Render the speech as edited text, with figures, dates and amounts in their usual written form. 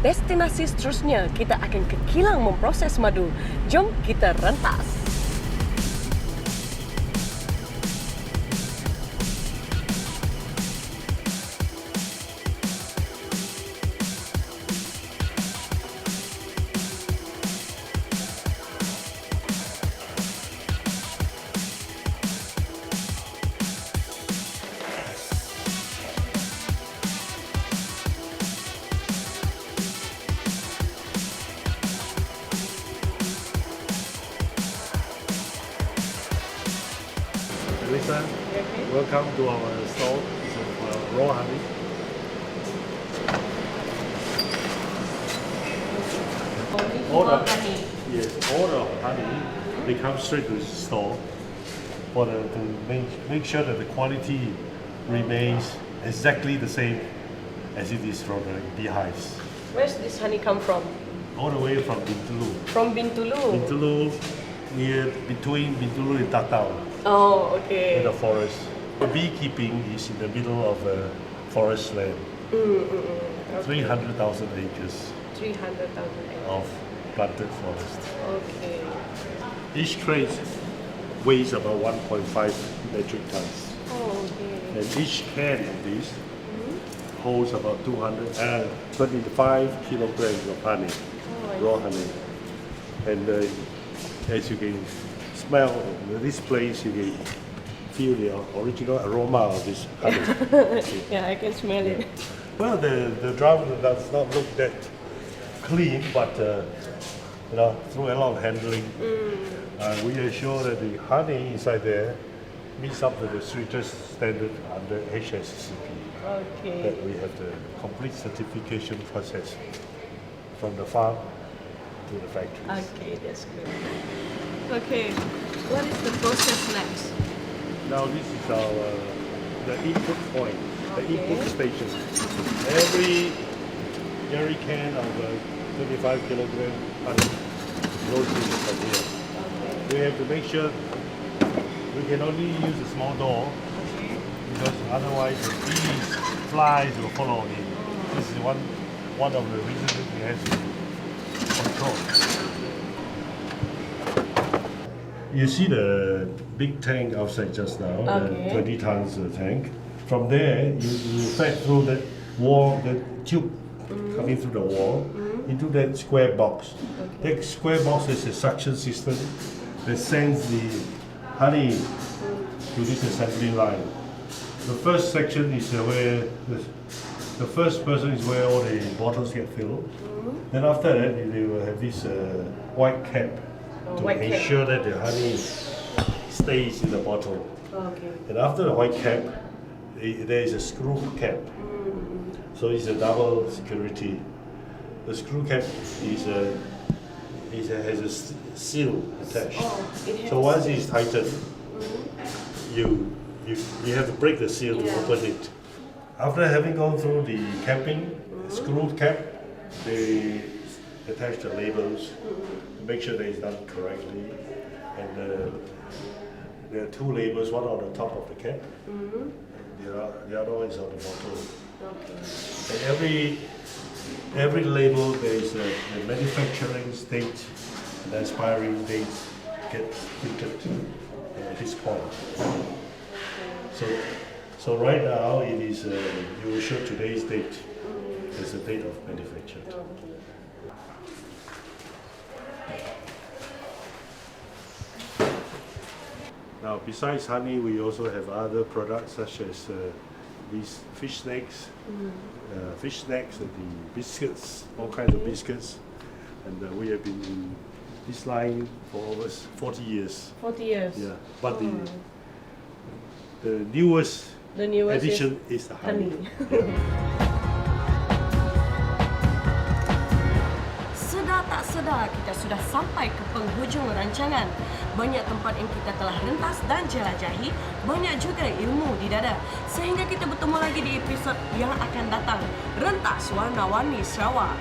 destinasi seterusnya kita akan ke kilang memproses madu. Jom kita rentas. Lisa, welcome to our store of raw honey. All the honey. Yes, all the honey they come straight to the store to make sure that the quality remains exactly the same as it is from the beehives. Where's this honey come from? All the way from Bintulu. From Bintulu? Bintulu, between Bintulu and Tatao. Oh, okay. In the forest. The beekeeping is in the middle of a forest land. Okay. 300,000 acres. 300,000 acres. Of planted forest. Okay. Each crate weighs about 1.5 metric tons. Oh, okay. And each can of this holds about 225 kilograms of honey, raw honey. And as you can smell this place, you can feel the original aroma of this honey. Yeah, I can smell it. Well, the drum does not look that clean, but through a lot of handling, we are sure that the honey inside there meets up to the strictest standard under HACCP. Okay. That we have the complete certification process from the farm to the factories. Okay, that's good. Okay, what is the process next? Now this is the input point, the input station. Every jerry can of 25 kilogram honey goes in from here. Okay. We have to make sure we can only use a small door because otherwise the bees, flies will follow in. This is one of the reasons that we have to control. You see the big tank outside just now, the 20 tons tank. From there, you fed through the wall, the tube coming through the wall, into that square box. Okay. That square box is a suction system that sends the honey to this assembly line. The first section is where the first person is where all the bottles get filled. Then after that, they will have this white cap to ensure that the honey stays in the bottle. Okay. And after the white cap, there is a screw cap. So it's a double security. The screw cap has a seal attached. So once it's tightened, you have to break the seal to open it. After having gone through the capping, screw cap, they attach the labels to make sure that it's done correctly. And there are two labels, one on the top of the cap, and the other one is on the bottle. Okay. And every label there is a manufacturing date and expiring date gets printed at this point. So right now it is you will show today's date as the date of manufacture. Now besides honey, we also have other products such as these fish snacks, and the biscuits, all kinds of biscuits, and we have been in this line for over 40 years. 40 years? Yeah, but the newest addition is the honey. Sedar tak sedar, kita sudah sampai ke penghujung rancangan. Banyak tempat yang kita telah rentas dan jelajahi, banyak juga ilmu di dada. Sehingga kita bertemu lagi di episod yang akan datang. Rentas Warna-Warni Sarawak.